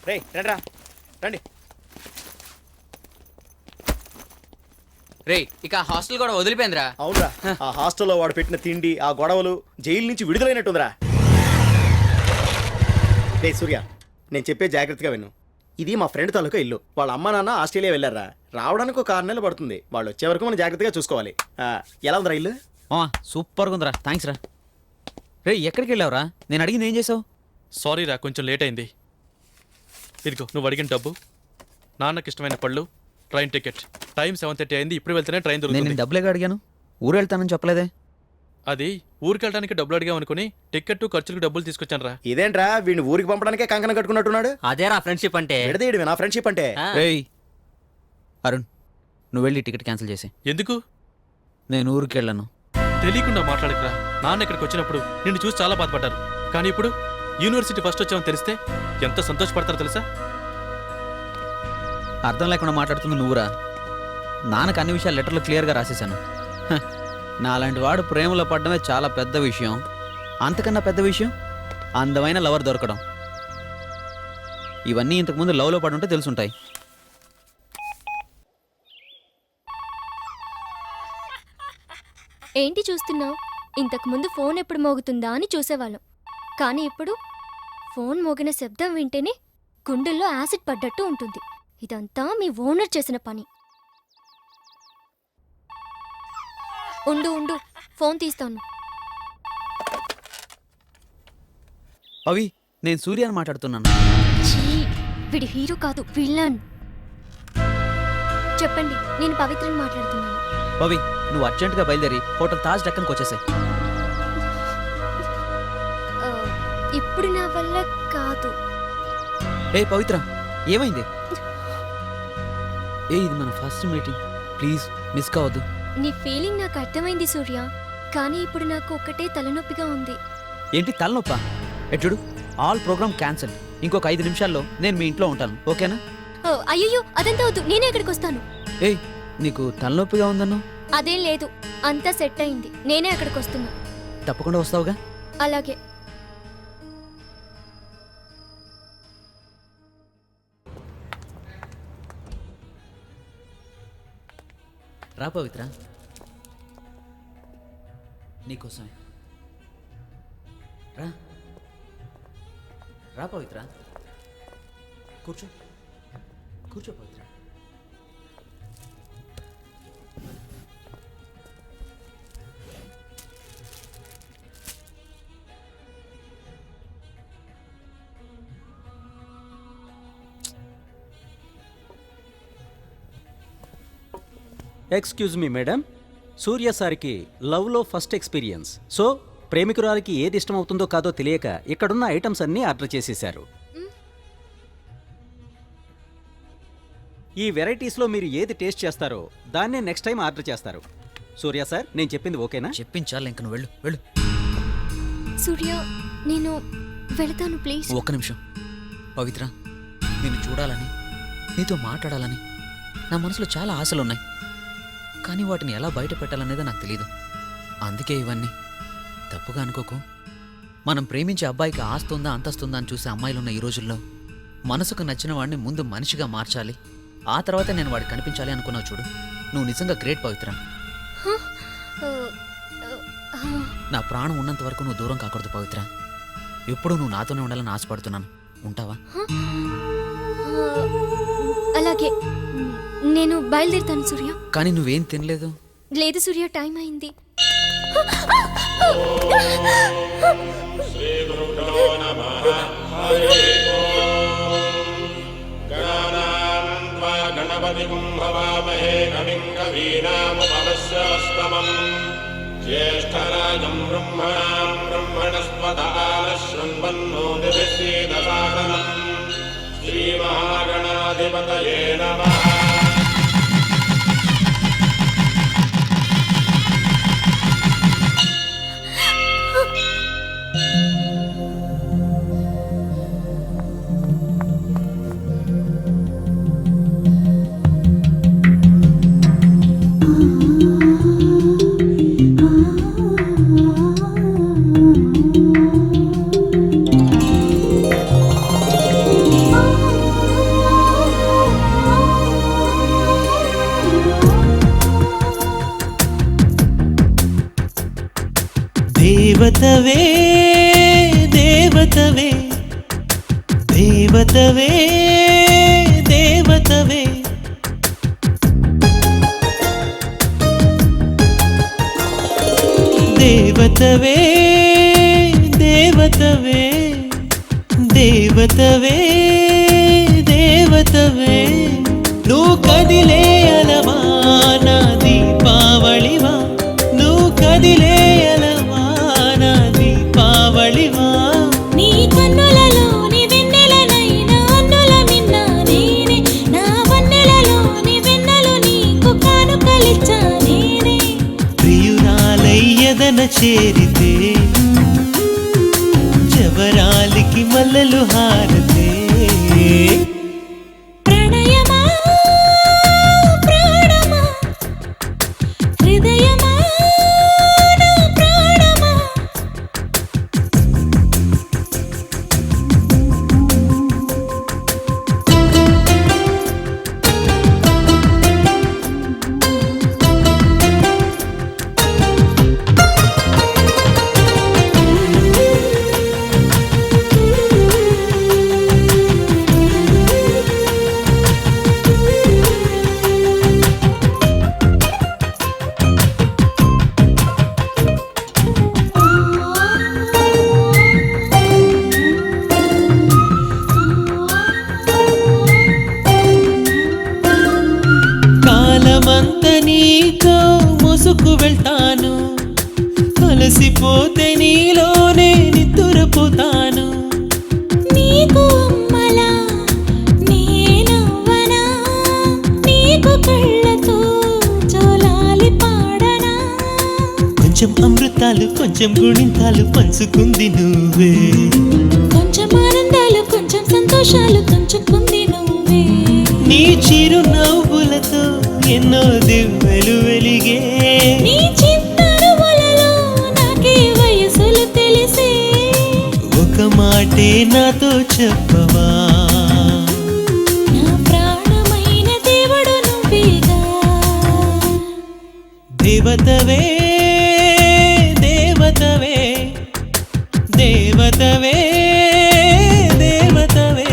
రేయ్ రండి రండి. రే ఇక హాస్టల్ కూడా వదిలిపోయిందిరా. అవునరా, ఆ హాస్టల్లో వాడు పెట్టిన తిండి, ఆ గొడవలు, జైలు నుంచి విడుదలైనట్టుందిరా. రే సూర్య, నేను చెప్పే జాగ్రత్తగా విను. ఇది మా ఫ్రెండ్ తాలూకా ఇల్లు. వాళ్ళ అమ్మ నాన్న ఆస్ట్రేలియా వెళ్ళారా, రావడానికి ఒక 6 నెలలు పడుతుంది. వాళ్ళు వచ్చే వరకు మనం జాగ్రత్తగా చూసుకోవాలి. ఎలా ఉందిరా ఇల్లు? సూపర్గా ఉందిరా, థ్యాంక్స్ రా. రే ఎక్కడికి వెళ్ళావురా? నేను అడిగింది ఏం చేసావు? సారీ రా, కొంచెం లేట్ అయింది. ఇదిగో నువ్వు అడిగిన డబ్బు, నాన్నకి ఇష్టమైన పళ్ళు, ట్రైన్ టికెట్. టైం 7:30 అయింది, ఇప్పుడు వెళ్తేనే ట్రైన్ నేను దొరుకుతుంది. డబ్బులేగా అడిగాను, ఊరు వెళ్తానని చెప్పలేదే. అది ఊరికి వెళ్ళడానికి డబ్బులు అడిగాం అనుకుని టికెట్ ఖర్చులకు డబ్బులు తీసుకొచ్చాను రా. ఇదేంట్రా, వీడిని ఊరికి పంపడానికే కంకణం కట్టుకున్నట్టున్నాడు. అదేరా ఫ్రెండ్షిప్ అంటే. విడదీయడమే నా ఫ్రెండ్షిప్ అంటే. రేయ్ అరుణ్, నువ్వు వెళ్ళి టికెట్ క్యాన్సిల్ చేసి. ఎందుకు? నేను ఊరికి వెళ్ళను. తెలియకుండా మాట్లాడకురా. నాన్న ఇక్కడికి వచ్చినప్పుడు నిన్ను చూసి చాలా బాధపడ్డారు. కానీ ఇప్పుడు యూనివర్సిటీ ఫస్ట్ వచ్చామని తెలిస్తే ఎంత సంతోషపడతారో తెలుసా? అర్థం లేకుండా మాట్లాడుతుంది నువ్వురా. నాన్నకు అన్ని విషయాలు లెటర్లో క్లియర్గా రాసేశాను. నాలాంటి వాడు ప్రేమలో పడ్డమే చాలా పెద్ద విషయం. అంతకన్నా పెద్ద విషయం అందమైన లవర్ దొరకడం. ఇవన్నీ ఇంతకుముందు లవ్లో పడి ఉంటే తెలుసుంటాయి. ఏంటి చూస్తున్నావు? ఇంతకుముందు ఫోన్ ఎప్పుడు మోగుతుందా అని చూసేవాళ్ళం. కానీ ఇప్పుడు ఫోన్ మోగిన శబ్దం వింటేనే గుండెల్లో యాసిడ్ పడ్డట్టు ఉంటుంది. ఇదంతా మీ ఓనర్ చేసిన పని. ఉండు ఉండు, ఫోన్ తీస్తాను. అవి నేను సూర్యాని మాట్లాడుతున్నాను. ఛీ, వీడి హీరో కాదు, విలన్. చెప్పండి, నేను పవిత్రని మాట్లాడుతున్నాను. పవి, నువ్వు అర్జెంటుగా బయలుదేరి హోటల్ తాజ్ డక్కన్కి వచ్చేసాయి. ఆ, ఇప్పుడు నా వల్ల కాదు. ఏ పవిత్ర, ఏమైంది? ఏ ఇది మన ఫస్ట్ మీటింగ్, ప్లీజ్ మిస్ కావద్దు. నీ ఫీలింగ్ నాకు అర్థమైంది సూర్య, కానీ ఇప్పుడు నాకు ఒక్కటే తలనొప్పిగా ఉంది. ఏంటి తలనొప్పా? ఎట్టుడు, ఆల్ ప్రోగ్రామ్ క్యాన్సిల్. ఇంకొక 5 నిమిషాల్లో నేను మీ ఇంట్లో ఉంటాను, ఓకేనా? అయ్యో అదంతా వద్దు, నేనే ఇక్కడికి వస్తాను. ఏయ్, నీకు తలనొప్పిగా ఉందన్నా? అదేం లేదు, అంతా సెట్ అయింది. నేనే అక్కడికి వస్తున్నా. తప్పకుండా వస్తావుగా? అలాగే. రా పవిత్ర, నీకోసమే. రా రా పవిత్ర, కూర్చో కూర్చో పవిత్ర. ఎక్స్క్యూజ్ మీ మేడం, సూర్య సార్కి లవ్లో ఫస్ట్ ఎక్స్పీరియన్స్. సో ప్రేమికురాలికి ఏది ఇష్టమవుతుందో కాదో తెలియక ఇక్కడున్న ఐటమ్స్ అన్నీ ఆర్డర్ చేసేశారు. ఈ వెరైటీస్లో మీరు ఏది టేస్ట్ చేస్తారో దాన్నే నెక్స్ట్ టైం ఆర్డర్ చేస్తారు. సూర్య సార్, నేను చెప్పింది ఓకేనా? చెప్పించాలి, ఇంక నువ్వు వెళ్ళు వెళ్ళు. సూర్య, నేను వెళతాను ప్లీజ్. ఒక్క నిమిషం పవిత్ర, నిన్ను చూడాలని, నీతో మాట్లాడాలని నా మనసులో చాలా ఆశలున్నాయి. కానీ వాటిని ఎలా బయట పెట్టాలనేది నాకు తెలీదు. అందుకే ఇవన్నీ. తప్పుగా అనుకోకు. మనం ప్రేమించే అబ్బాయికి ఆస్తుందా అంతస్తుందా అని చూసే అమ్మాయిలున్న ఈ రోజుల్లో మనసుకు నచ్చిన వాడిని ముందు మనిషిగా మార్చాలి, ఆ తర్వాత నేను వాడికి కనిపించాలి అనుకున్నావు చూడు. నువ్వు నిజంగా గ్రేట్ పవిత్ర. నా ప్రాణం ఉన్నంత వరకు నువ్వు దూరం కాకూడదు పవిత్ర. ఎప్పుడూ నువ్వు నాతోనే ఉండాలని ఆశపడుతున్నాను. ఉంటావా? అలాగే, నేను బయలుదేరుతాను సూర్య. కానీ నువ్వేం తినలేదు. లేదు సూర్య, టైం అయింది. జ్యేష్ఠరాజం బ్రహ్మణస్పద శృణ్వన్నోదిభిశ్రీదసాదనం శ్రీమహాగణాధిపతయే నమః. దేవతవే దేవతవే దేవతవే దేవతవే దేవతవే దేవతవే దేవతవే దేవతవే నువ్వు కదిలే అలవా నా దీపావళివా నువ్వు కదిలే అలవా నా దీపావళివా నీ కన్నులలోని వెన్నెలనైనా అన్నుల మిన్న నేనే నా వన్నెలలోని వెన్నెలు నీకు కానుకలిచ్చా నేనే ప్రియురాలయ్యదన చేరితే జవరాలికి మల్లెలు హారతే ప్రణయమా ప్రాణమా హృదయమా నా ప్రాణమా కాలమంత నీతో మోసుకు వెళ్తాను అలసిపోతే నీలోనే నిద్దురపోతాను నీకు అమ్మలా నేనవ్వనా నీకు కళ్ళతో జోలాలి పాడనా కొంచెం అమృతాలు కొంచెం గుణింతాలు పంచుకుంది నువ్వే కొంచెం ఆనందాలు కొంచెం సంతోషాలు పంచుకుంది నువ్వే నీ చిరు నవ్వులతో ఎన్నో దివ్వెలు వెలిగే నీ చిత్తరువులలో నాకే వయసులు తెలిసే ఒక మాటే నాతో చెప్పవా నా ప్రాణమైన దేవుడు నువ్వేగా దేవతవే దేవతవే దేవతవే దేవతవే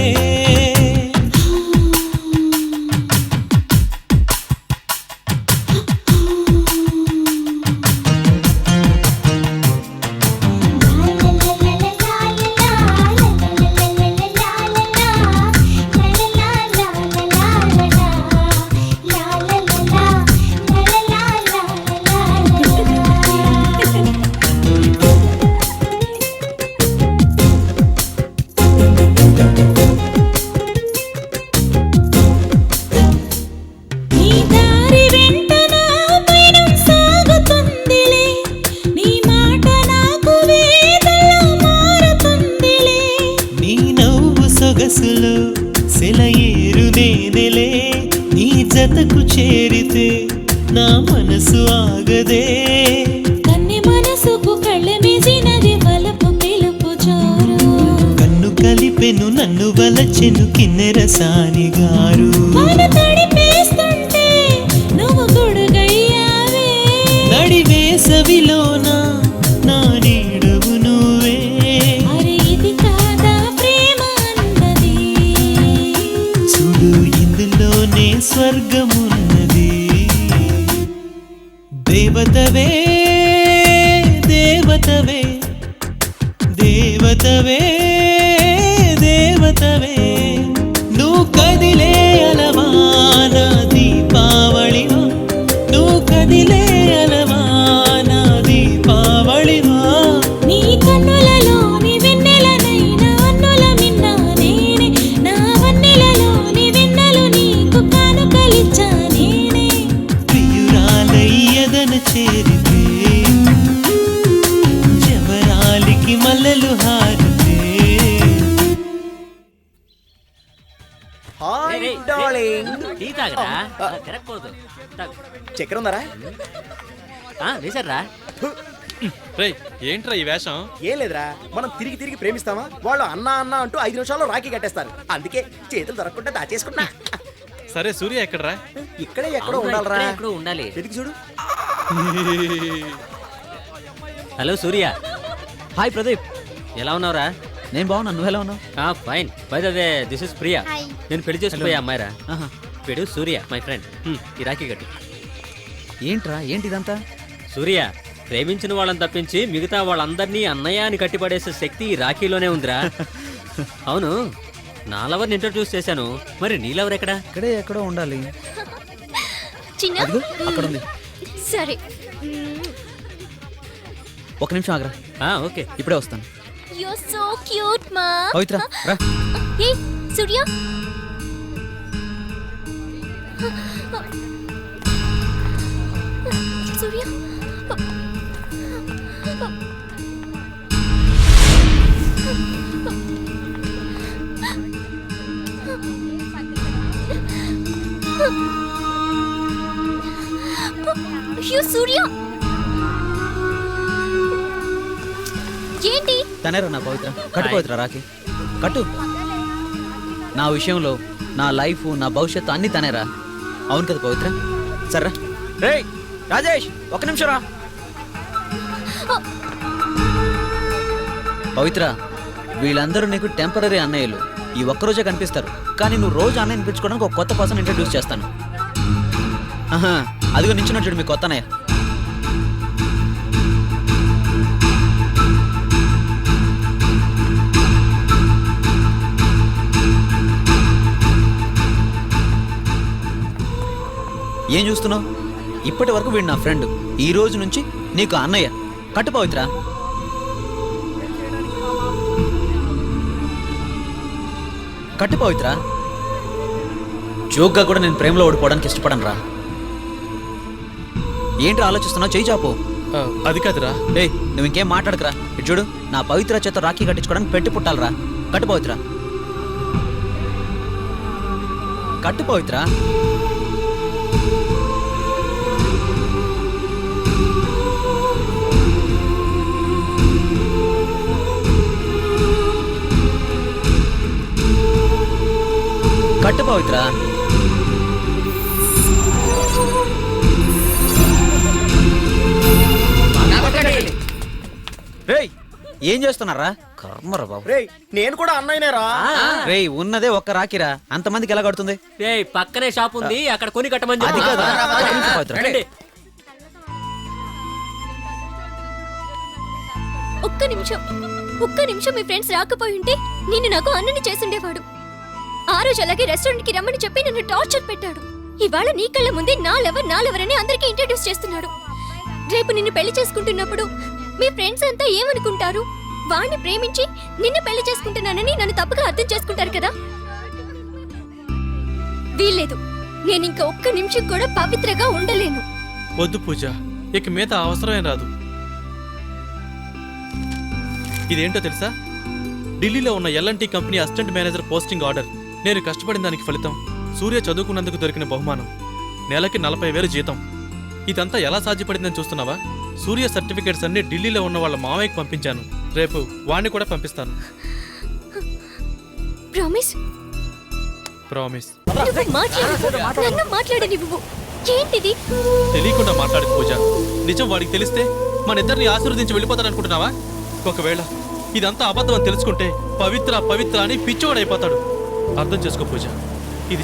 నీ దారి వెంట నా పయనం సాగుతుందిలే నీ మాట నాకు వేదలా మారుతుందిలే నీ నవ్వు సొగసులో సెలయేరు నేనెలే నీ జతకు చేరితే నా మనసు ఆగదే కన్నె మనసుకు కళ్ళమేసినది వలపు పిలుపు జోరు కన్ను కలిపెను నన్ను వలచెను కిన్నెర సానిగారు మన తడిపేస్తుంటే నువ్వు గొడుగయ్యావే నడి వేసవిలోన నా నీడవు నువ్వే అరే ఇది కాదా ప్రేమ అన్నది చూడు ఇందులోనే స్వర్గమున్నది దేవతవే దేవతవే దేవతవే దేవతవే నువ్వు కదిలే అలవా నా దీపావళివా నువ్వు కదిలే అలవా నా దీపావళివా నీ కన్నులలోని వెన్నెలనైనా అన్నుల మిన్న నేనే నా వన్నెలలోని వెన్నెలు నీకు కానుకలిచ్చా నేనే ప్రియురాలయ్యదన చేరితే జవరాలికి మల్లెలు హారితే హాయ్ డార్లింగ్ టీ తాగరా తిరగకూడదు చక్కెర ఉందరా వేసారా రేయ్ ఏంట్రా ఈ వేషం? ఏం లేదురా మనం తిరిగి తిరిగి ప్రేమిస్తామా వాళ్ళు అన్న అన్న అంటూ 5 నిమిషాల్లో రాఖీ కట్టేస్తారు అందుకే చేతులు దొరకకుండా దాచేసుకున్నా సరే సూర్య ఎక్కడరా? ఇక్కడే ఎక్కడో ఉండాలరా ఎక్కడో ఉండాలి. వెతికి చూడు. హలో సూర్య హాయ్ ప్రదీప్, ఎలా ఉన్నావురా? నేను బాగున్నాను, నువ్వు ఎలా ఉన్నావు? Fine. By the way, this is Priya. నేను పెళ్లి చేసుకుపోయా అమ్మాయిరా. ఆహా. వీడు సూర్య, మై ఫ్రెండ్. ఈ రాఖీ కట్టు. ఏంట్రా ఏంటి ఇదంతా? సూర్య, ప్రేమించిన వాళ్ళని తప్పించి మిగతా వాళ్ళందరినీ అన్నయ్య అని కట్టిపడేసే శక్తి ఈ రాఖీలోనే ఉందిరా. అవును, నా లవర్ని ఇంట్రడ్యూస్ చేశాను, మరి నీ లవర్ ఎక్కడా? ఇక్కడే ఎక్కడో ఉండాలి. చిన్న అదిగో అక్కడ ఉంది. సరే. ఒక నిమిషం ఆగరా, ఓకే. ఇప్పుడే వస్తాను. యు సో క్యూట్ మా. పవిత్ర రా. ఏ సూర్య, సూర్య, అయ్యో సూర్య, ఏంటి? తనేరా నా పవిత్ర. కట్టు పవిత్ర రాఖీ, కట్టు. నా విషయంలో నా లైఫ్, నా భవిష్యత్తు అన్ని తనేరా. అవును కదా పవిత్ర? సర్రా. రే రాజేష్, ఒక నిమిషం రా. పవిత్ర, వీళ్ళందరూ నీకు టెంపరీ అన్నయ్యలు. ఈ ఒక్కరోజే కనిపిస్తారు, కానీ నువ్వు రోజు అన్నయ్య అనిపించుకోవడానికి ఒక కొత్త పర్సన్ ఇంట్రడ్యూస్ చేస్తాను. ఆహా, అదిగో నించున్నాడు చూడు మీ కొత్త అన్నయ్య. ఏం చూస్తున్నావు? ఇప్పటి వరకు వీడు నా ఫ్రెండ్, ఈ రోజు నుంచి నీకు అన్నయ్య. కట్టు పవిత్ర. కట్టు పవిత్ర. జోక్గా కూడా నేను ప్రేమలో ఓడిపోవడానికి ఇష్టపడను రా. ఏంట్రా ఆలోచిస్తున్నావు? చేయి చాపు. అది కాదురా. ఏయ్, నువ్వు ఇంకేం మాట్లాడకరా. ఇటు చూడు, నా పవిత్ర చేత రాఖీ కట్టించుకోవడానికి పెట్టి పుట్టాలరా. కట్టు పవిత్ర. కట్టు పవిత్ర. కట్టు పవిత్ర. రేయ్, ఏం చేస్తున్నారా? కర్మరా బాబు. రేయ్ నేను కూడా అన్నయ్యనేరా. రేయ్, ఉన్నదే ఒక్క రాఖీరా, అంతమందికి ఎలా కడుతుంది? రేయ్, పక్కనే షాప్ ఉంది, అక్కడ కొని కట్టమని అది చెప్పు. కాదు. ఒక్క నిమిషం పవిత్ర. రండి. ఒక్క నిమిషం మీ ఫ్రెండ్స్ రాకపోయి ఉంటే నిన్ను నాకు అన్నని చేసుండేవాడు. ఆ రోజు అలాగే రెస్టారెంట్ కి రమ్మని చెప్పి నన్ను టార్చర్ పెట్టాడు. ఇవాళ నీ కళ్ళ ముందే నా లవర్ అని అందరికీ ఇంట్రడ్యూస్ చేస్తున్నాడు. రేపు నిన్ను పెళ్లి చేసుకుంటున్నప్పుడు మీ ఫ్రెండ్స్ అంతా ఏమనుకుంటారు? వాణ్ణి ప్రేమించి నిన్ను పెళ్లి చేసుకుంటున్నానని నన్ను తప్పుగా అర్థం చేసుకుంటారు కదా. వీల్లేదు, నేను ఇంకా ఒక్క నిమిషం కూడా పవిత్రగా ఉండలేను. వద్దు పూజ, ఇక మీద అవసరమే రాదు. ఇదేంటో తెలుసా? ఢిల్లీలో ఉన్న L and T company assistant manager posting order. నేను కష్టపడిన దానికి ఫలితం, సూర్య చదువుకున్నందుకు దొరికిన బహుమానం, నెలకి 40,000 జీతం. ఇదంతా ఎలా సాధ్యపడిందని చూస్తున్నావా? సూర్య సర్టిఫికేట్స్ అన్ని ఢిల్లీలో ఉన్న వాళ్ళ మామయ్యకి పంపించాను. రేపు వాణ్ణి కూడా పంపిస్తాను. ప్రామిస్? ప్రామిస్. నన్ను మాట్లాడనివ్వు. ఏంటిది? తెలియకుండా మాట్లాడకు పూజ. నిజం వాడికి తెలిస్తే మన ఇద్దరిని ఆశీర్వదించి వెళ్ళిపోతాడనుకుంటున్నావా? ఒకవేళ ఇదంతా అబద్ధం అని తెలుసుకుంటే పవిత్ర పవిత్ర అని పిచ్చోడైపోతాడు. అర్థం చేసుకో పూజ.